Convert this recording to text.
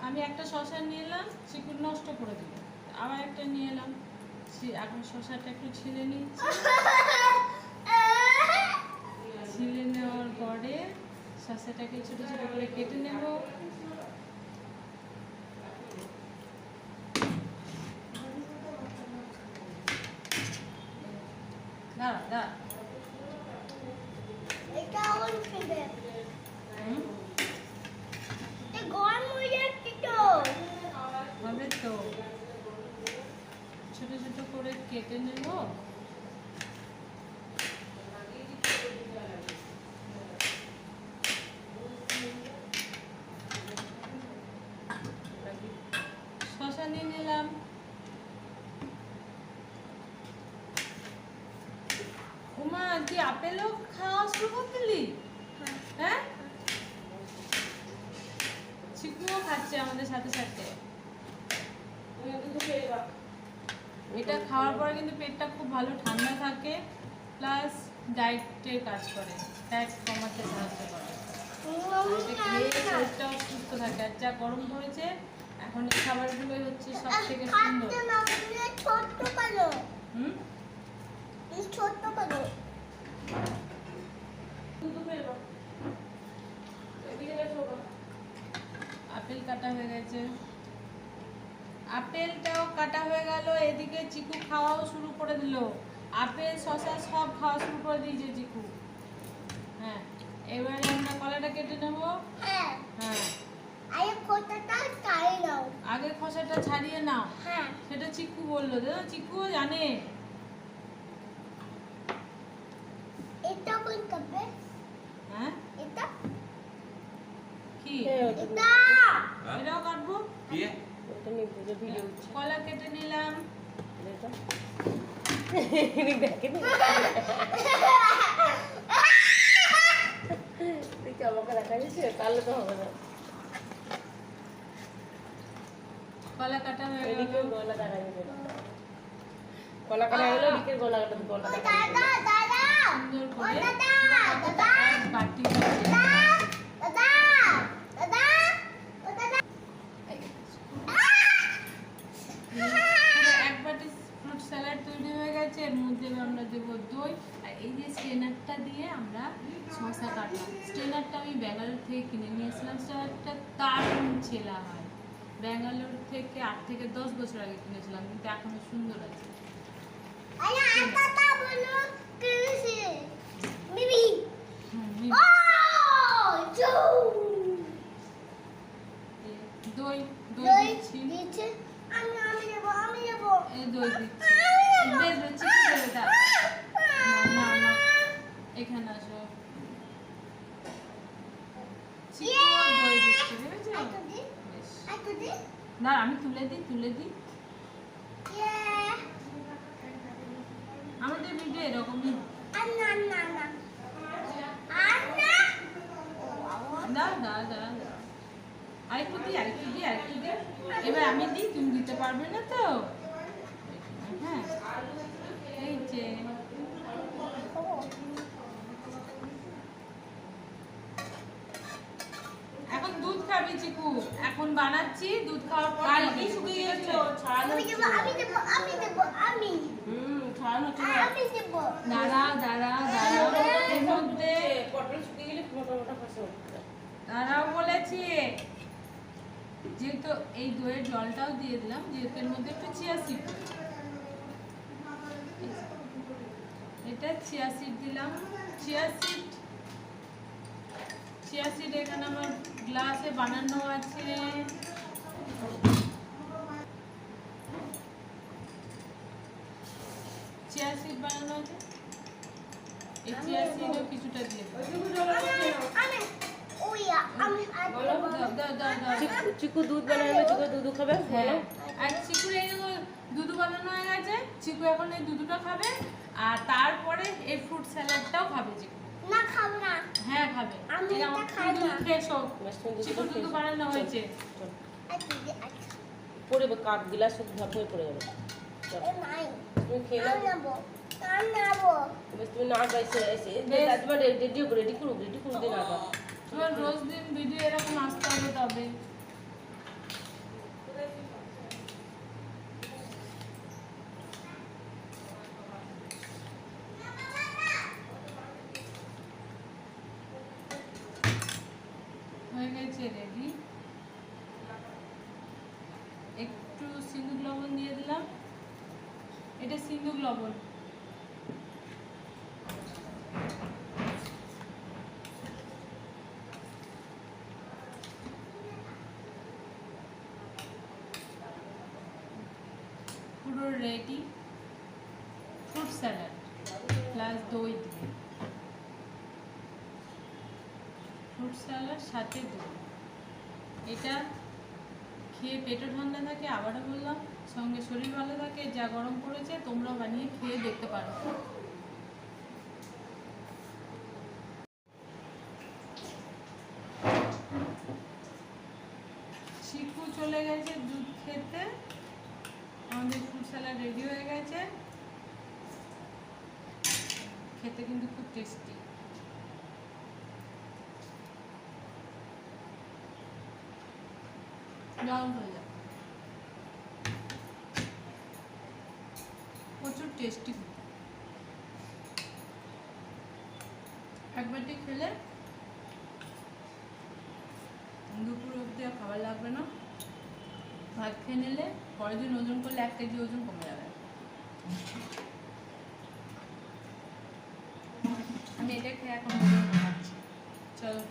আমি একটা শশা নিয়ে এলাম, চিকু নষ্ট করে দিল। আবার একটা নিয়ে এলাম, এখন শশাটা একটু ছিলে নিচ্ছি। ছিলে নেওয়ার পরে শশাটাকে ছোট ছোট করে কেটে নেব। দাঁড়া দাঁড়া, হবে তো। ছোট ছোট করে কেটে নেব। শশা নিয়ে নিলাম। উমা, তুই আপেলও খাওয়া শুরু করে দিলি? হ্যাঁ, চিকুও খাচ্ছে আমাদের সাথে সাথে। এটা খাওয়ার পরে কিন্তু পেটটা খুব ভালো ঠান্ডা থাকে, প্লাস ডায়েটের কাজ করে, ফ্যাট কমাতে সাহায্য করে। এটা খেয়ে শরীরটাও সুস্থ থাকে। আর যা গরম পড়েছে, এখন এই খাবারগুলোই হচ্ছে সব থেকে সুন্দর। আপেল কাটা হয়ে গেছে, আপেলটাও কাটা হয়ে গেল। এদিকে চিকু খাওয়াও শুরু করে দিল। আপেল শশা সব খাওয়া শুরু করে দিয়েছে চিকু। হ্যাঁ, এবারে আমরা কলাটা কেটে নেব। হ্যাঁ, আগে খোসাটা ছাড়িয়ে নাও। সেটা চিকু বললো, চিকুও জানে। হ্যাঁ, কি এটাও কাটবো। কলা কেটে নিলাম। কলা কাটা হয়ে গেল। কলা কাটা হলো, দিকের গলা কাটা সুন্দর করে বাটি এক বাটি ফ্রুট স্যালাড তৈরি হয়ে গেছে। এর মধ্যে আমরা দেবো দই। আর এই যে স্ট্রেনারটা দিয়ে আমরা শসা কাটলাম। স্ট্রেনারটা আমি ব্যাঙ্গালোর থেকে কিনে নিয়ে এসেছিলাম। স্ট্রেনারটা দারুণ ছেলা হয়। ব্যাঙ্গালোর থেকে 8 থেকে 10 বছর আগে কিনেছিলাম, কিন্তু এখনো সুন্দর আছে। দই দই দিচ্ছি। এই দই দিচ্ছি। বেশ দিচ্ছি, না না, এখানে আসো। দই দিচ্ছি, বুঝেছো? না, আমি তুলে দিই। আমাদের ভিডিও এরকমই। দাঁড়া, আরেকটু দিই। এবার আমি দিই, তুমি দিতে পারবে না তো? হ্যাঁ, এই যে এখন দুধ খাবি চিকু। এখন বানাচ্ছি, দুধ খাওয়ার পর শুকিয়ে গেছে। এর মধ্যে দাঁড়াও বলেছি। যেহেতু এই দইয়ের জলটাও দিয়ে দিলাম, যেহেতু এর মধ্যে একটু চিয়া সিড, এটা চিয়া সিড দিলাম। চিয়া সিড এখানে আমার গ্লাসে বানানো আছে। চিয়া সিড বানানো আছে, এই চিয়া সিডও কিছুটা দিয়ে চিকু দুধ বানানো, চিকু দুধ খাবে। হ্যাঁ, আর চিকুর এই দুধ বানানো হয়ে গেছে। চিকু এখন এই দুধটা খাবে, আর তারপরে এই ফ্রুট স্যালাডটাও খাবে চিকু। না খাবো না। হ্যাঁ খাবে। আমি এটা খাই না। চিকু দুধ বানানো হয়েছে। পড়ে কাপ গিলাস সব ধাপ হয়ে পড়ে যাবে। নাই তুমি খেয়ে নাও। আমি নাবো। তুমি নাড়বা এসে বেশ। তোমার রেডি করুক দিয়ে নাড়বা। তোমার রোজ দিন ভিডিও এরকম আসতে হবে তবে। হয়ে গেছে রেডি। একটু সিন্দুক লবণ দিয়ে দিলাম, এটা সিন্দুক লবণ। পুরো রেডি ফ্রুট স্যালাড প্লাস দই দিয়ে, ফ্রুট স্যালাড সাথে দই। এটা খেয়ে পেটও ঠান্ডা থাকে, আবারও বললাম, সঙ্গে শরীর ভালো থাকে। যা গরম পড়েছে তোমরাও বানিয়ে খেয়ে দেখতে পারো। শিখু চলে গেছে দুধ খেতে, আমাদের ফ্রুট স্যালাড রেডি হয়ে গেছে। খেতে কিন্তু খুব টেস্টি। গরম হয়ে যায়, প্রচুর টেস্টি। একবারটি খেলে দুপুর অবধি আর খাবার লাগবে না। ভাত খেয়ে নিলে পরের দিন ওজন করলে 1 কেজি ওজন কমে যাবে। আমি এটা খেয়ে এখন ওজন কমাচ্ছি। চলো।